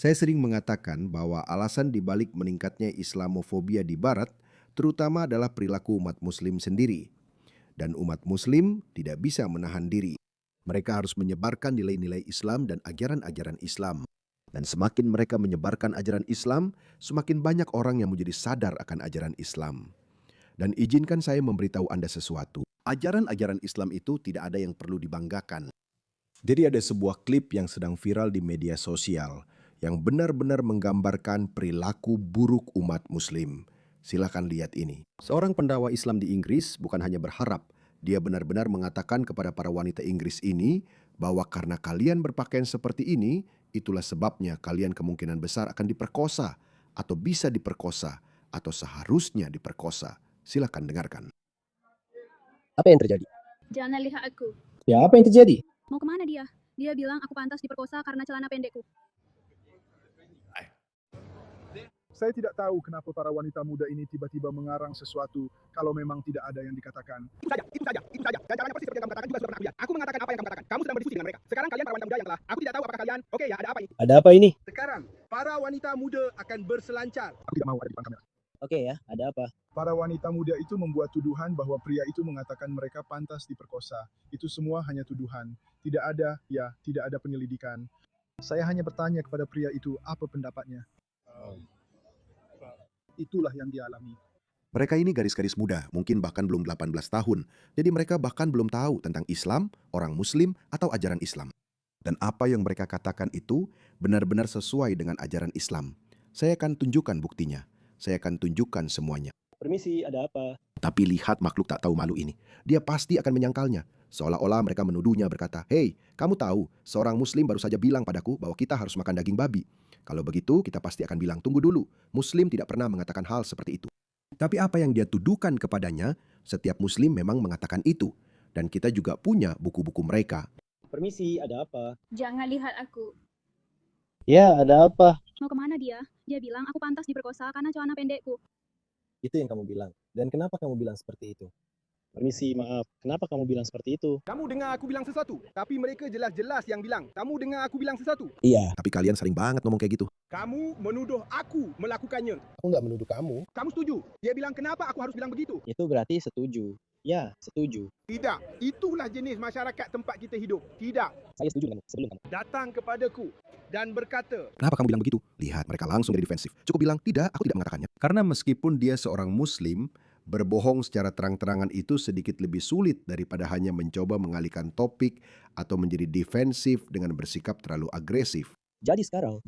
Saya sering mengatakan bahwa alasan dibalik meningkatnya Islamofobia di Barat terutama adalah perilaku umat Muslim sendiri. Dan umat Muslim tidak bisa menahan diri. Mereka harus menyebarkan nilai-nilai Islam dan ajaran-ajaran Islam. Dan semakin mereka menyebarkan ajaran Islam, semakin banyak orang yang menjadi sadar akan ajaran Islam. Dan izinkan saya memberitahu Anda sesuatu. Ajaran-ajaran Islam itu tidak ada yang perlu dibanggakan. Jadi ada sebuah klip yang sedang viral di media sosial yang benar-benar menggambarkan perilaku buruk umat Muslim. Silakan lihat ini. Seorang pendakwa Islam di Inggris bukan hanya berharap, dia benar-benar mengatakan kepada para wanita Inggris ini bahwa karena kalian berpakaian seperti ini, itulah sebabnya kalian kemungkinan besar akan diperkosa atau bisa diperkosa atau seharusnya diperkosa. Silakan dengarkan. Apa yang terjadi? Jangan lihat aku. Ya, apa yang terjadi? Mau kemana dia? Dia bilang aku pantas diperkosa karena celana pendekku. Saya tidak tahu kenapa para wanita muda ini tiba-tiba mengarang sesuatu kalau memang tidak ada yang dikatakan. Itu saja. Caranya persis seperti yang kamu katakan juga sudah pernah bilang. Aku mengatakan apa yang kamu katakan. Kamu sedang berdiskusi dengan mereka. Sekarang kalian para wanita muda yang telah. Aku tidak tahu apakah kalian. Oke ya, ada apa ini? Ada apa ini? Sekarang para wanita muda akan berselancar. Aku tidak mau ada di depan kamera. Oke ya, ada apa? Para wanita muda itu membuat tuduhan bahwa pria itu mengatakan mereka pantas diperkosa. Itu semua hanya tuduhan. Tidak ada penyelidikan. Saya hanya bertanya kepada pria itu apa pendapatnya. Itulah yang dialami. Mereka ini garis-garis muda, mungkin bahkan belum 18 tahun. Jadi mereka bahkan belum tahu tentang Islam, orang Muslim, atau ajaran Islam. Dan apa yang mereka katakan itu benar-benar sesuai dengan ajaran Islam. Saya akan tunjukkan buktinya. Saya akan tunjukkan semuanya. Permisi, ada apa? Tapi lihat makhluk tak tahu malu ini. Dia pasti akan menyangkalnya. Seolah-olah mereka menuduhnya berkata, "Hei, kamu tahu, seorang Muslim baru saja bilang padaku bahwa kita harus makan daging babi. Kalau begitu, kita pasti akan bilang, tunggu dulu. Muslim tidak pernah mengatakan hal seperti itu." Tapi apa yang dia tuduhkan kepadanya, setiap Muslim memang mengatakan itu. Dan kita juga punya buku-buku mereka. Permisi, ada apa? Jangan lihat aku. Ya, ada apa? Mau kemana dia? Dia bilang aku pantas diperkosa karena celana pendekku. Itu yang kamu bilang. Dan kenapa kamu bilang seperti itu? Permisi, maaf. Kenapa kamu bilang seperti itu? Kamu dengar aku bilang sesuatu. Tapi mereka jelas-jelas yang bilang. Kamu dengar aku bilang sesuatu. Iya, Tapi kalian sering banget ngomong kayak gitu. Kamu menuduh aku melakukannya. aku nggak menuduh kamu. Kamu setuju? Dia bilang kenapa aku harus bilang begitu? Itu berarti setuju. Ya, setuju. Tidak. Itulah jenis masyarakat tempat kita hidup. Tidak. Saya setuju dengan sebelum kamu. Datang kepadaku dan berkata, Kenapa kamu bilang begitu? Lihat, mereka langsung jadi defensif. Cukup bilang, tidak, aku tidak mengatakannya. Karena meskipun dia seorang Muslim, berbohong secara terang-terangan itu sedikit lebih sulit daripada hanya mencoba mengalihkan topik atau menjadi defensif dengan bersikap terlalu agresif. Jadi sekarang,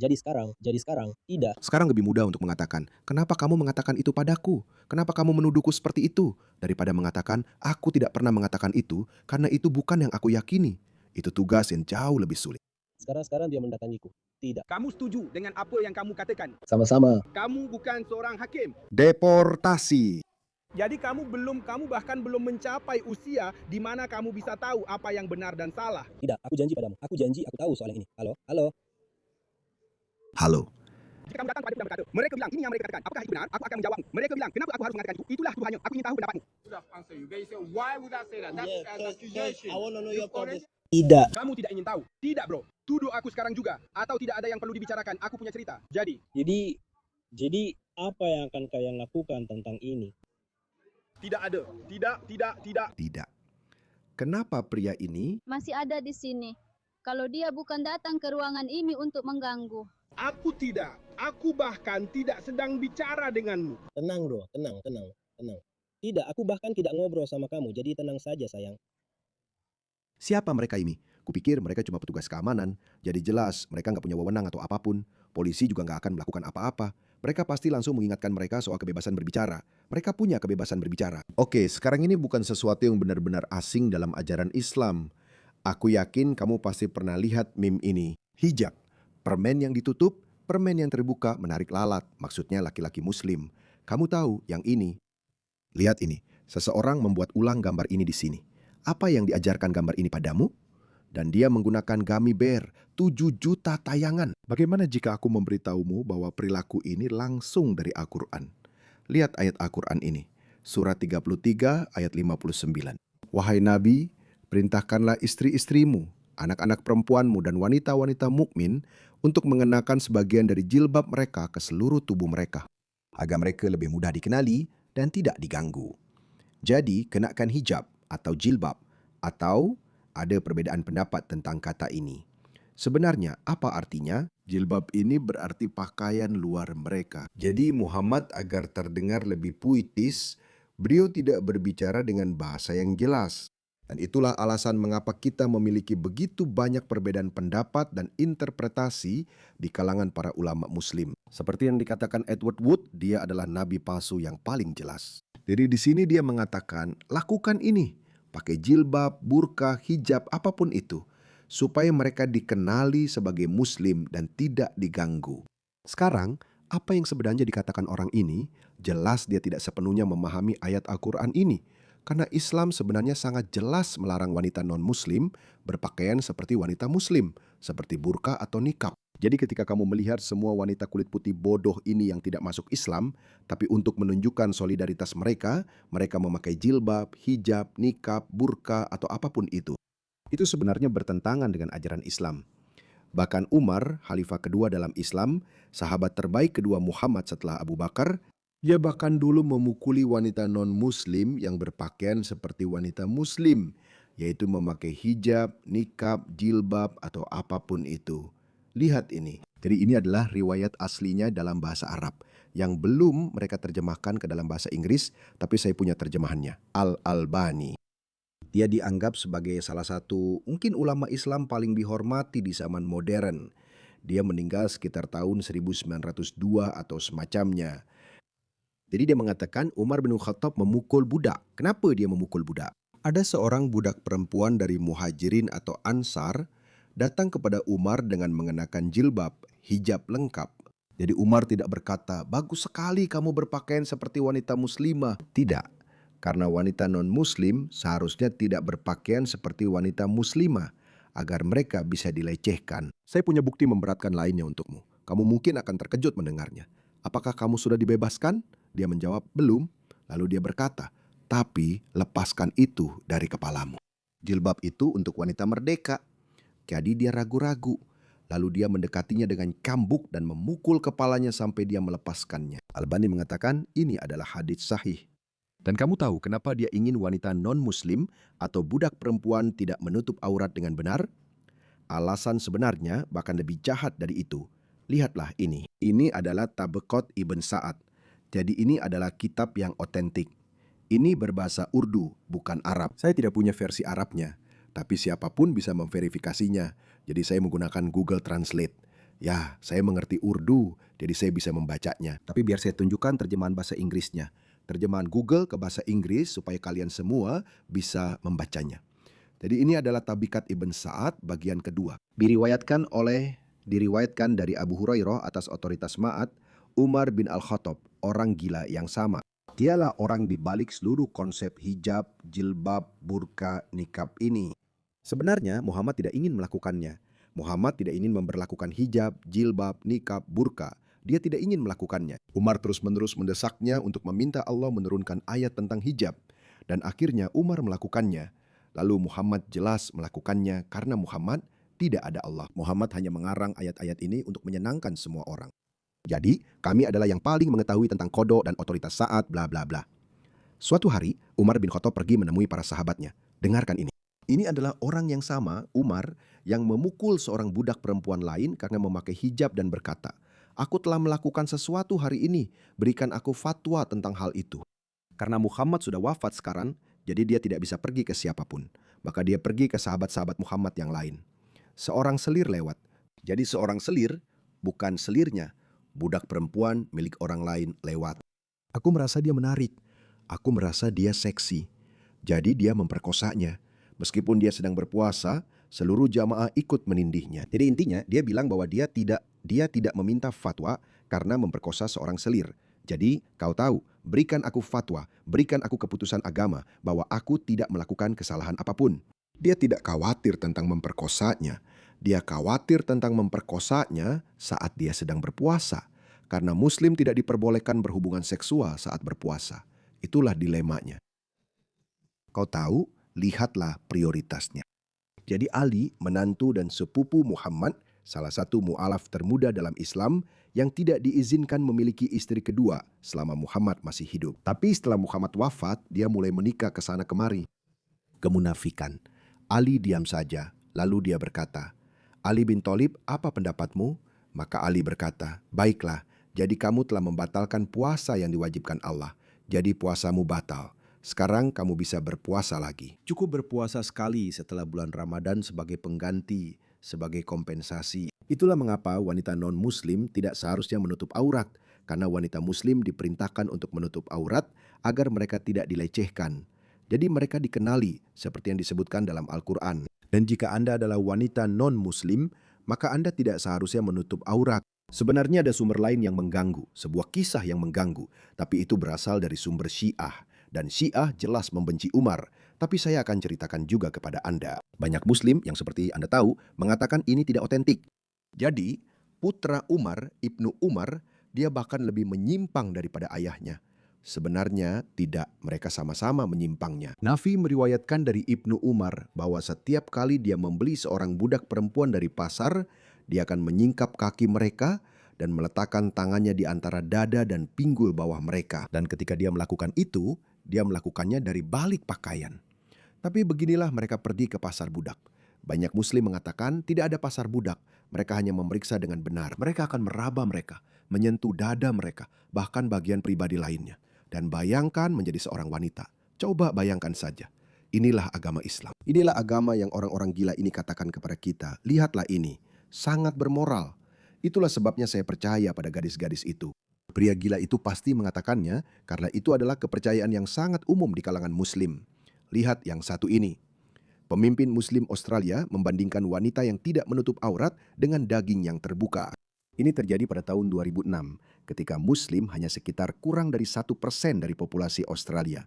tidak. Sekarang lebih mudah untuk mengatakan, kenapa kamu mengatakan itu padaku? Kenapa kamu menuduhku seperti itu? Daripada mengatakan, aku tidak pernah mengatakan itu karena itu bukan yang aku yakini. Itu tugas yang jauh lebih sulit. Sekarang dia mendatangiku. Tidak. kamu setuju dengan apa yang kamu katakan. Sama-sama. Kamu bukan seorang hakim. Deportasi. Jadi kamu bahkan belum mencapai usia di mana kamu bisa tahu apa yang benar dan salah. Tidak, aku janji padamu. Aku janji aku tahu soal ini. Halo? Halo. Jika kamu datang pada dan berkata, mereka bilang ini yang mereka katakan. Apakah itu benar? Aku akan menjawabmu. Mereka bilang, kenapa aku harus mengatakan itu? Itulah tuhannya. Aku ingin tahu pendapatmu. Tidak. Kamu tidak ingin tahu? Tidak, bro. Tuduh aku sekarang juga. Atau tidak ada yang perlu dibicarakan. Aku punya cerita. Jadi apa yang akan kalian lakukan tentang ini? Tidak ada. Tidak. Tidak. Kenapa pria ini Masih ada di sini. Kalau dia bukan datang ke ruangan ini untuk mengganggu. Aku tidak. Aku bahkan tidak sedang bicara denganmu. Tenang, bro. Tenang. Tidak, aku bahkan tidak ngobrol sama kamu. Jadi tenang saja, sayang. Siapa mereka ini? Kupikir mereka cuma petugas keamanan. Jadi jelas mereka nggak punya wewenang atau apapun. Polisi juga nggak akan melakukan apa-apa. Mereka pasti langsung mengingatkan mereka soal kebebasan berbicara. Mereka punya kebebasan berbicara. Oke, sekarang ini bukan sesuatu yang benar-benar asing dalam ajaran Islam. Aku yakin kamu pasti pernah lihat meme ini. Hijab. Permen yang ditutup, permen yang terbuka menarik lalat. Maksudnya laki-laki muslim. Kamu tahu yang ini. Lihat ini. Seseorang membuat ulang gambar ini di sini. Apa yang diajarkan gambar ini padamu? Dan dia menggunakan gummy bear 7 juta tayangan. Bagaimana jika aku memberitahumu bahwa perilaku ini langsung dari Al-Quran? Lihat ayat Al-Quran ini. Surat 33 ayat 59. Wahai Nabi, perintahkanlah istri-istrimu, anak-anak perempuanmu dan wanita-wanita mukmin untuk mengenakan sebagian dari jilbab mereka ke seluruh tubuh mereka, agar mereka lebih mudah dikenali dan tidak diganggu. Jadi, kenakan hijab atau jilbab, atau ada perbezaan pendapat tentang kata ini. Sebenarnya, apa artinya? Jilbab ini berarti pakaian luar mereka. Jadi Muhammad agar terdengar lebih puitis, beliau tidak berbicara dengan bahasa yang jelas. Dan itulah alasan mengapa kita memiliki begitu banyak perbedaan pendapat dan interpretasi di kalangan para ulama muslim. Seperti yang dikatakan Edward Wood, dia adalah nabi palsu yang paling jelas. Jadi di sini dia mengatakan, lakukan ini, pakai jilbab, burka, hijab, apapun itu, supaya mereka dikenali sebagai muslim dan tidak diganggu. Sekarang, apa yang sebenarnya dikatakan orang ini, jelas dia tidak sepenuhnya memahami ayat Al-Quran ini. Karena Islam sebenarnya sangat jelas melarang wanita non-muslim berpakaian seperti wanita muslim, seperti burka atau nikab. Jadi ketika kamu melihat semua wanita kulit putih bodoh ini yang tidak masuk Islam, tapi untuk menunjukkan solidaritas mereka, mereka memakai jilbab, hijab, nikab, burka, atau apapun itu. Itu sebenarnya bertentangan dengan ajaran Islam. Bahkan Umar, khalifah kedua dalam Islam, sahabat terbaik kedua Muhammad setelah Abu Bakar, dia bahkan dulu memukuli wanita non-muslim yang berpakaian seperti wanita muslim, yaitu memakai hijab, nikab, jilbab, atau apapun itu. Lihat ini. Jadi ini adalah riwayat aslinya dalam bahasa Arab, yang belum mereka terjemahkan ke dalam bahasa Inggris, tapi saya punya terjemahannya, Al-Albani. Dia dianggap sebagai salah satu mungkin ulama Islam paling dihormati di zaman modern. Dia meninggal sekitar tahun 1902 atau semacamnya. Jadi dia mengatakan Umar bin Khattab memukul budak. Kenapa dia memukul budak? Ada seorang budak perempuan dari Muhajirin atau Ansar datang kepada Umar dengan mengenakan jilbab, hijab lengkap. Jadi Umar tidak berkata, bagus sekali kamu berpakaian seperti wanita muslimah. Tidak, karena wanita non-muslim seharusnya tidak berpakaian seperti wanita muslimah agar mereka bisa dilecehkan. Saya punya bukti memberatkan lainnya untukmu. Kamu mungkin akan terkejut mendengarnya. Apakah kamu sudah dibebaskan? Dia menjawab, belum. Lalu dia berkata, tapi lepaskan itu dari kepalamu. Jilbab itu untuk wanita merdeka. Jadi dia ragu-ragu. Lalu dia mendekatinya dengan cambuk dan memukul kepalanya sampai dia melepaskannya. Albani mengatakan ini adalah hadits sahih. Dan kamu tahu kenapa dia ingin wanita non-muslim atau budak perempuan tidak menutup aurat dengan benar? Alasan sebenarnya bahkan lebih jahat dari itu. Lihatlah ini. Ini adalah Tabaqat Ibn Sa'ad. Jadi ini adalah kitab yang otentik. Ini berbahasa Urdu, bukan Arab. Saya tidak punya versi Arabnya, tapi siapapun bisa memverifikasinya. Jadi saya menggunakan Google Translate. Ya, saya mengerti Urdu, jadi saya bisa membacanya. Tapi biar saya tunjukkan terjemahan bahasa Inggrisnya. Terjemahan Google ke bahasa Inggris supaya kalian semua bisa membacanya. Jadi ini adalah Tabikat Ibn Sa'ad bagian kedua. Diriwayatkan dari Abu Hurairah atas otoritas Ma'ad, Umar bin Al-Khattab, orang gila yang sama. Dialah orang di balik seluruh konsep hijab, jilbab, burka, nikab ini. Sebenarnya Muhammad tidak ingin melakukannya. Muhammad tidak ingin memberlakukan hijab, jilbab, nikab, burka. Dia tidak ingin melakukannya. Umar terus-menerus mendesaknya untuk meminta Allah menurunkan ayat tentang hijab. Dan akhirnya Umar melakukannya. Lalu Muhammad jelas melakukannya karena Muhammad tidak ada Allah. Muhammad hanya mengarang ayat-ayat ini untuk menyenangkan semua orang. Jadi, kami adalah yang paling mengetahui tentang kodok dan otoritas saat bla bla bla. Suatu hari, Umar bin Khattab pergi menemui para sahabatnya. Dengarkan ini. Ini adalah orang yang sama, Umar, yang memukul seorang budak perempuan lain karena memakai hijab dan berkata, aku telah melakukan sesuatu hari ini, berikan aku fatwa tentang hal itu. Karena Muhammad sudah wafat sekarang, jadi dia tidak bisa pergi ke siapapun. Maka dia pergi ke sahabat-sahabat Muhammad yang lain. Seorang selir lewat. Jadi seorang selir, bukan selirnya, budak perempuan milik orang lain lewat. Aku merasa dia menarik. Aku merasa dia seksi. Jadi dia memperkosanya. Meskipun dia sedang berpuasa, seluruh jamaah ikut menindihnya. Jadi intinya dia bilang bahwa dia tidak meminta fatwa karena memperkosa seorang selir. Jadi kau tahu, berikan aku fatwa, berikan aku keputusan agama bahwa aku tidak melakukan kesalahan apapun. Dia tidak khawatir tentang memperkosanya. Dia khawatir tentang memperkosanya saat dia sedang berpuasa. Karena Muslim tidak diperbolehkan berhubungan seksual saat berpuasa. Itulah dilemanya. Kau tahu, lihatlah prioritasnya. Jadi Ali, menantu dan sepupu Muhammad, salah satu mu'alaf termuda dalam Islam yang tidak diizinkan memiliki istri kedua selama Muhammad masih hidup. Tapi setelah Muhammad wafat, dia mulai menikah ke sana kemari. Kemunafikan. Ali diam saja, lalu dia berkata, Ali bin Thalib, apa pendapatmu? Maka Ali berkata, baiklah, jadi kamu telah membatalkan puasa yang diwajibkan Allah. Jadi puasamu batal. Sekarang kamu bisa berpuasa lagi. Cukup berpuasa sekali setelah bulan Ramadan sebagai pengganti, sebagai kompensasi. Itulah mengapa wanita non-muslim tidak seharusnya menutup aurat, karena wanita muslim diperintahkan untuk menutup aurat agar mereka tidak dilecehkan. Jadi mereka dikenali seperti yang disebutkan dalam Al-Quran. Dan jika Anda adalah wanita non-muslim, maka Anda tidak seharusnya menutup aurat. Sebenarnya ada sumber lain yang mengganggu, sebuah kisah yang mengganggu, tapi itu berasal dari sumber Syiah. Dan Syiah jelas membenci Umar, tapi saya akan ceritakan juga kepada Anda. Banyak muslim yang seperti Anda tahu mengatakan ini tidak otentik. Jadi, putra Umar, Ibnu Umar, dia bahkan lebih menyimpang daripada ayahnya. Sebenarnya tidak, mereka sama-sama menyimpangnya. Nafi meriwayatkan dari Ibnu Umar bahwa setiap kali dia membeli seorang budak perempuan dari pasar, dia akan menyingkap kaki mereka dan meletakkan tangannya di antara dada dan pinggul bawah mereka. Dan ketika dia melakukan itu, dia melakukannya dari balik pakaian. Tapi beginilah mereka pergi ke pasar budak. Banyak muslim mengatakan tidak ada pasar budak. Mereka hanya memeriksa dengan benar. Mereka akan meraba mereka, menyentuh dada mereka, bahkan bagian pribadi lainnya. Dan bayangkan menjadi seorang wanita. Coba bayangkan saja. Inilah agama Islam. Inilah agama yang orang-orang gila ini katakan kepada kita. Lihatlah ini, sangat bermoral. Itulah sebabnya saya percaya pada gadis-gadis itu. Pria gila itu pasti mengatakannya karena itu adalah kepercayaan yang sangat umum di kalangan muslim. Lihat yang satu ini. Pemimpin muslim Australia membandingkan wanita yang tidak menutup aurat dengan daging yang terbuka. Ini terjadi pada tahun 2006 ketika muslim hanya sekitar kurang dari 1% dari populasi Australia.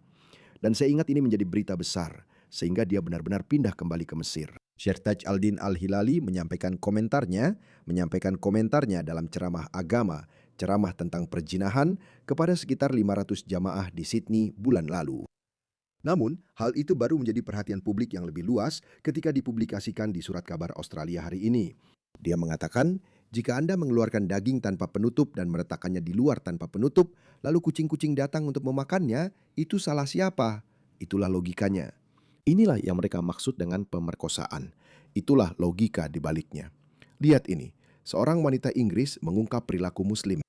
Dan saya ingat ini menjadi berita besar sehingga dia benar-benar pindah kembali ke Mesir. Syekh Taj al-Din al-Hilali menyampaikan komentarnya dalam ceramah agama, ceramah tentang perjinahan kepada sekitar 500 jamaah di Sydney bulan lalu. Namun, hal itu baru menjadi perhatian publik yang lebih luas ketika dipublikasikan di Surat Kabar Australia hari ini. Dia mengatakan, jika Anda mengeluarkan daging tanpa penutup dan meletakkannya di luar tanpa penutup, lalu kucing-kucing datang untuk memakannya, itu salah siapa? Itulah logikanya. Inilah yang mereka maksud dengan pemerkosaan. Itulah logika di baliknya. Lihat ini, seorang wanita Inggris mengungkap perilaku muslim.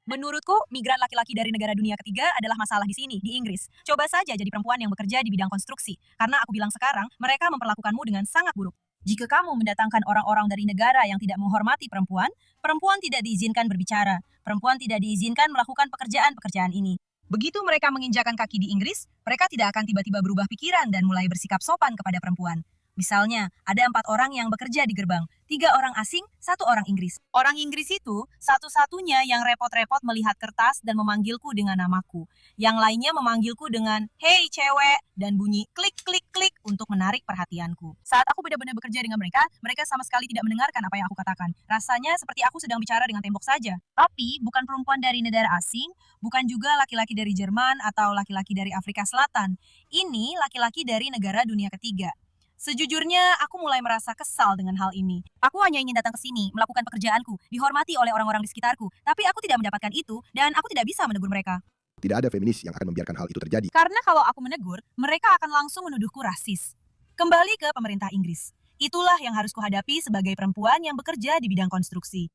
Menurutku, migran laki-laki dari negara dunia ketiga adalah masalah di sini, di Inggris. Coba saja jadi perempuan yang bekerja di bidang konstruksi. Karena aku bilang sekarang, mereka memperlakukanmu dengan sangat buruk. Jika kamu mendatangkan orang-orang dari negara yang tidak menghormati perempuan, perempuan tidak diizinkan berbicara. Perempuan tidak diizinkan melakukan pekerjaan-pekerjaan ini. Begitu mereka menginjakan kaki di Inggris, mereka tidak akan tiba-tiba berubah pikiran dan mulai bersikap sopan kepada perempuan. Misalnya, ada 4 orang yang bekerja di gerbang, 3 orang asing, 1 orang Inggris. Orang Inggris itu satu-satunya yang repot-repot melihat kertas dan memanggilku dengan namaku. Yang lainnya memanggilku dengan, "Hey cewek," dan bunyi klik-klik-klik untuk menarik perhatianku. Saat aku benar-benar bekerja dengan mereka, mereka sama sekali tidak mendengarkan apa yang aku katakan. Rasanya seperti aku sedang bicara dengan tembok saja. Tapi bukan perempuan dari negara asing, bukan juga laki-laki dari Jerman atau laki-laki dari Afrika Selatan. Ini laki-laki dari negara dunia ketiga. Sejujurnya, aku mulai merasa kesal dengan hal ini. Aku hanya ingin datang ke sini, melakukan pekerjaanku, dihormati oleh orang-orang di sekitarku. Tapi aku tidak mendapatkan itu, dan aku tidak bisa menegur mereka. Tidak ada feminis yang akan membiarkan hal itu terjadi. Karena kalau aku menegur, mereka akan langsung menuduhku rasis. Kembali ke pemerintah Inggris. Itulah yang harus kuhadapi sebagai perempuan yang bekerja di bidang konstruksi.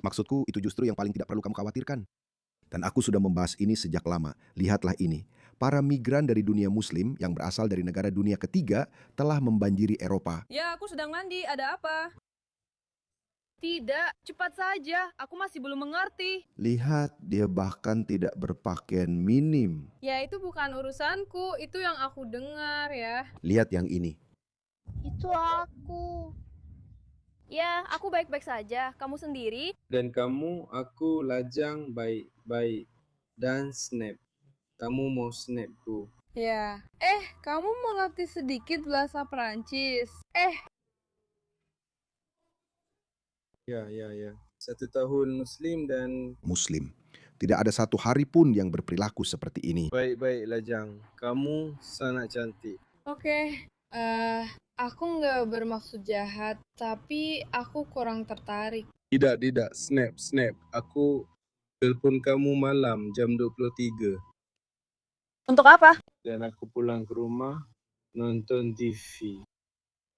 Maksudku, itu justru yang paling tidak perlu kamu khawatirkan. Dan aku sudah membahas ini sejak lama. Lihatlah ini. Para migran dari dunia muslim yang berasal dari negara dunia ketiga telah membanjiri Eropa. Ya, aku sedang mandi. Ada apa? Tidak, cepat saja. Aku masih belum mengerti. Lihat, dia bahkan tidak berpakaian minim. Ya, itu bukan urusanku. Itu yang aku dengar ya. Lihat yang ini. Itu aku. Ya, aku baik-baik saja. Kamu sendiri? Dan kamu, aku lajang baik-baik. Dan snap. Kamu mau snapku. Ya. Kamu mau latih sedikit bahasa Perancis? Ya. 1 tahun muslim dan... Muslim. Tidak ada satu hari pun yang berperilaku seperti ini. Baik-baik lajang. Kamu sangat cantik. Oke. Aku nggak bermaksud jahat, tapi aku kurang tertarik. Tidak, snap. Aku telepon kamu malam jam 23. Untuk apa? Dan aku pulang ke rumah nonton TV.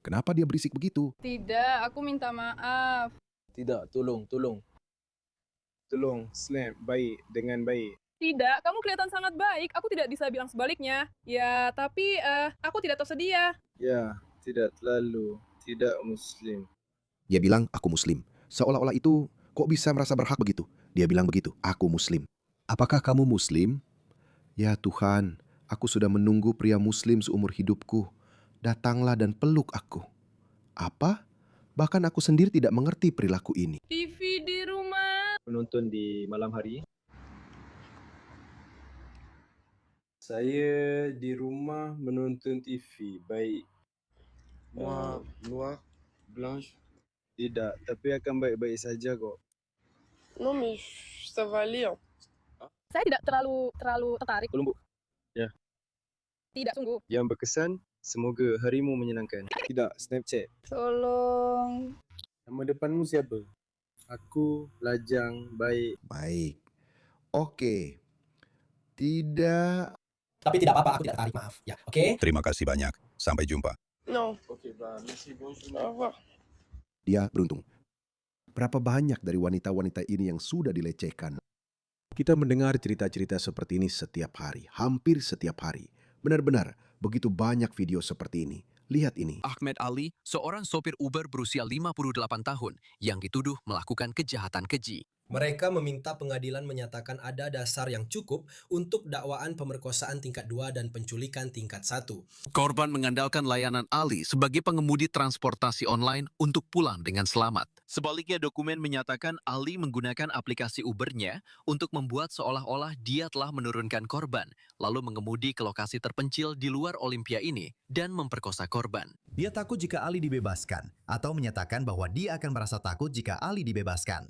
Kenapa dia berisik begitu? Tidak, aku minta maaf. Tidak, tolong. Tolong, snap, baik, dengan baik. Tidak, kamu kelihatan sangat baik. Aku tidak bisa bilang sebaliknya. Ya, tapi aku tidak tersedia. Ya, tidak terlalu, tidak muslim. Dia bilang, aku muslim. Seolah-olah itu, kok bisa merasa berhak begitu? Dia bilang begitu, aku muslim. Apakah kamu muslim? Ya Tuhan, aku sudah menunggu pria muslim seumur hidupku. Datanglah dan peluk aku. Apa? Bahkan aku sendiri tidak mengerti perilaku ini. TV di rumah. Menonton di malam hari. Saya di rumah menonton TV, baik. Noir, blanche. Tidak, tapi akan baik-baik saja kok. Non, mais ça va aller. Saya tidak terlalu tertarik. Tolong, Bu. Ya. Tidak, sungguh. Yang berkesan, semoga harimu menyenangkan. Tidak, Snapchat. Tolong. Nama depanmu siapa? Aku, Lajang, baik. Baik. Oke. Tidak. Tapi tidak apa-apa, aku tidak tertarik, maaf. Ya, oke? Terima kasih banyak. Sampai jumpa. Non. Oke, merci, bonjour. Au revoir. Dia beruntung. Berapa banyak dari wanita-wanita ini yang sudah dilecehkan? Kita mendengar cerita-cerita seperti ini setiap hari, hampir setiap hari. Benar-benar, begitu banyak video seperti ini. Lihat ini. Ahmed Ali, seorang sopir Uber berusia 58 tahun yang dituduh melakukan kejahatan keji. Mereka meminta pengadilan menyatakan ada dasar yang cukup untuk dakwaan pemerkosaan tingkat 2 dan penculikan tingkat 1. Korban mengandalkan layanan Ali sebagai pengemudi transportasi online untuk pulang dengan selamat. Sebaliknya, dokumen menyatakan Ali menggunakan aplikasi Ubernya untuk membuat seolah-olah dia telah menurunkan korban, lalu mengemudi ke lokasi terpencil di luar Olimpia ini dan memperkosa korban. Dia takut jika Ali dibebaskan, atau menyatakan bahwa dia akan merasa takut jika Ali dibebaskan.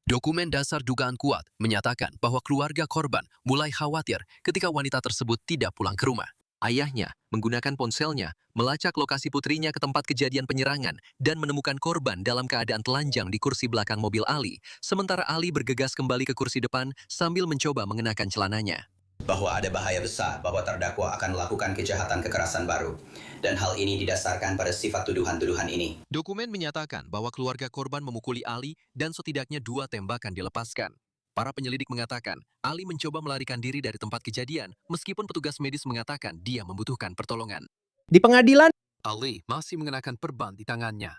Dokumen dasar dugaan kuat menyatakan bahwa keluarga korban mulai khawatir ketika wanita tersebut tidak pulang ke rumah. Ayahnya menggunakan ponselnya melacak lokasi putrinya ke tempat kejadian penyerangan dan menemukan korban dalam keadaan telanjang di kursi belakang mobil Ali, sementara Ali bergegas kembali ke kursi depan sambil mencoba mengenakan celananya. Bahwa ada bahaya besar bahwa terdakwa akan melakukan kejahatan kekerasan baru. Dan hal ini didasarkan pada sifat tuduhan-tuduhan ini. Dokumen menyatakan bahwa keluarga korban memukuli Ali dan setidaknya 2 tembakan dilepaskan. Para penyelidik mengatakan Ali mencoba melarikan diri dari tempat kejadian meskipun petugas medis mengatakan dia membutuhkan pertolongan. Di pengadilan, Ali masih mengenakan perban di tangannya.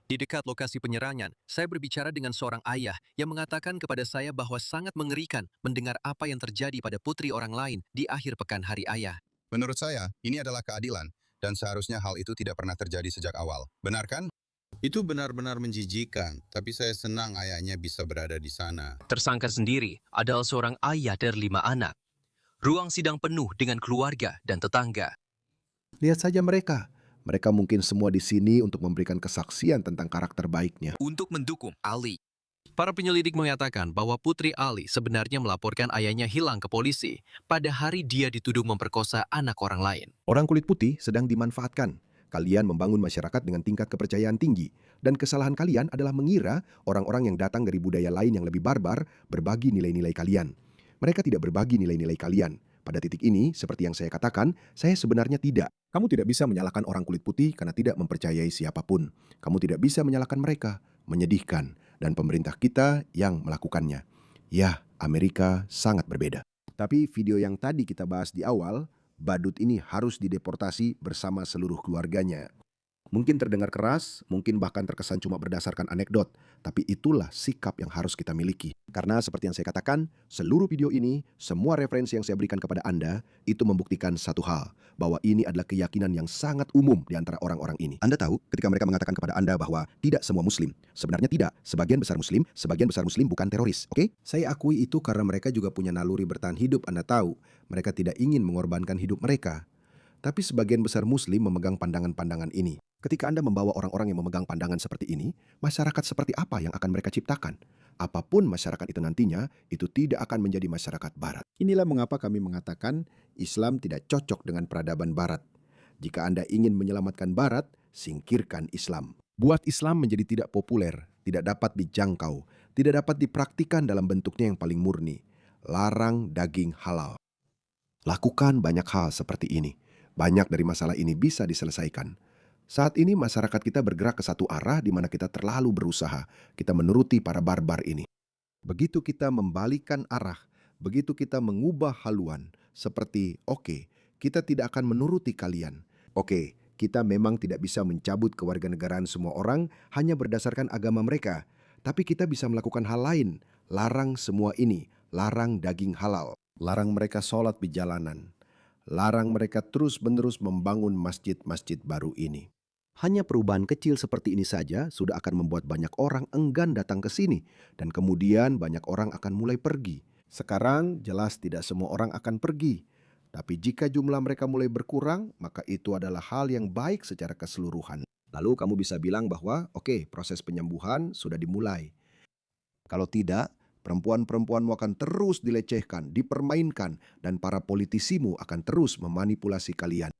Di dekat lokasi penyerangan, saya berbicara dengan seorang ayah yang mengatakan kepada saya bahwa sangat mengerikan mendengar apa yang terjadi pada putri orang lain di akhir pekan hari ayah. Menurut saya, ini adalah keadilan, dan seharusnya hal itu tidak pernah terjadi sejak awal. Benar kan? Itu benar-benar menjijikan, tapi saya senang ayahnya bisa berada di sana. Tersangka sendiri adalah seorang ayah dari 5 anak. Ruang sidang penuh dengan keluarga dan tetangga. Lihat saja mereka. Mereka mungkin semua di sini untuk memberikan kesaksian tentang karakter baiknya. Untuk mendukung Ali. Para penyelidik mengatakan bahwa putri Ali sebenarnya melaporkan ayahnya hilang ke polisi pada hari dia dituduh memperkosa anak orang lain. Orang kulit putih sedang dimanfaatkan. Kalian membangun masyarakat dengan tingkat kepercayaan tinggi. Dan kesalahan kalian adalah mengira orang-orang yang datang dari budaya lain yang lebih barbar berbagi nilai-nilai kalian. Mereka tidak berbagi nilai-nilai kalian. Pada titik ini, seperti yang saya katakan, saya sebenarnya tidak. Kamu tidak bisa menyalahkan orang kulit putih karena tidak mempercayai siapapun. Kamu tidak bisa menyalahkan mereka. Menyedihkan. Dan pemerintah kita yang melakukannya. Ya, Amerika sangat berbeda. Tapi video yang tadi kita bahas di awal, badut ini harus dideportasi bersama seluruh keluarganya. Mungkin terdengar keras, mungkin bahkan terkesan cuma berdasarkan anekdot, tapi itulah sikap yang harus kita miliki. Karena seperti yang saya katakan, seluruh video ini, semua referensi yang saya berikan kepada Anda, itu membuktikan satu hal, bahwa ini adalah keyakinan yang sangat umum di antara orang-orang ini. Anda tahu ketika mereka mengatakan kepada Anda bahwa tidak semua Muslim. Sebenarnya tidak, sebagian besar Muslim bukan teroris, oke? Saya akui itu karena mereka juga punya naluri bertahan hidup, Anda tahu. Mereka tidak ingin mengorbankan hidup mereka. Tapi sebagian besar Muslim memegang pandangan-pandangan ini. Ketika Anda membawa orang-orang yang memegang pandangan seperti ini, masyarakat seperti apa yang akan mereka ciptakan? Apapun masyarakat itu nantinya, itu tidak akan menjadi masyarakat Barat. Inilah mengapa kami mengatakan Islam tidak cocok dengan peradaban Barat. Jika Anda ingin menyelamatkan Barat, singkirkan Islam. Buat Islam menjadi tidak populer, tidak dapat dijangkau, tidak dapat dipraktikkan dalam bentuknya yang paling murni. Larang daging halal. Lakukan banyak hal seperti ini. Banyak dari masalah ini bisa diselesaikan. Saat ini masyarakat kita bergerak ke satu arah di mana kita terlalu berusaha. Kita menuruti para barbar ini. Begitu kita membalikkan arah, begitu kita mengubah haluan, seperti, oke, kita tidak akan menuruti kalian. Oke, kita memang tidak bisa mencabut kewarganegaraan semua orang hanya berdasarkan agama mereka. Tapi kita bisa melakukan hal lain. Larang semua ini, larang daging halal. Larang mereka sholat di jalanan. Larang mereka terus-menerus membangun masjid-masjid baru ini. Hanya perubahan kecil seperti ini saja sudah akan membuat banyak orang enggan datang ke sini. Dan kemudian banyak orang akan mulai pergi. Sekarang jelas tidak semua orang akan pergi. Tapi jika jumlah mereka mulai berkurang, maka itu adalah hal yang baik secara keseluruhan. Lalu kamu bisa bilang bahwa, oke, proses penyembuhan sudah dimulai. Kalau tidak, perempuan-perempuanmu akan terus dilecehkan, dipermainkan, dan para politisimu akan terus memanipulasi kalian.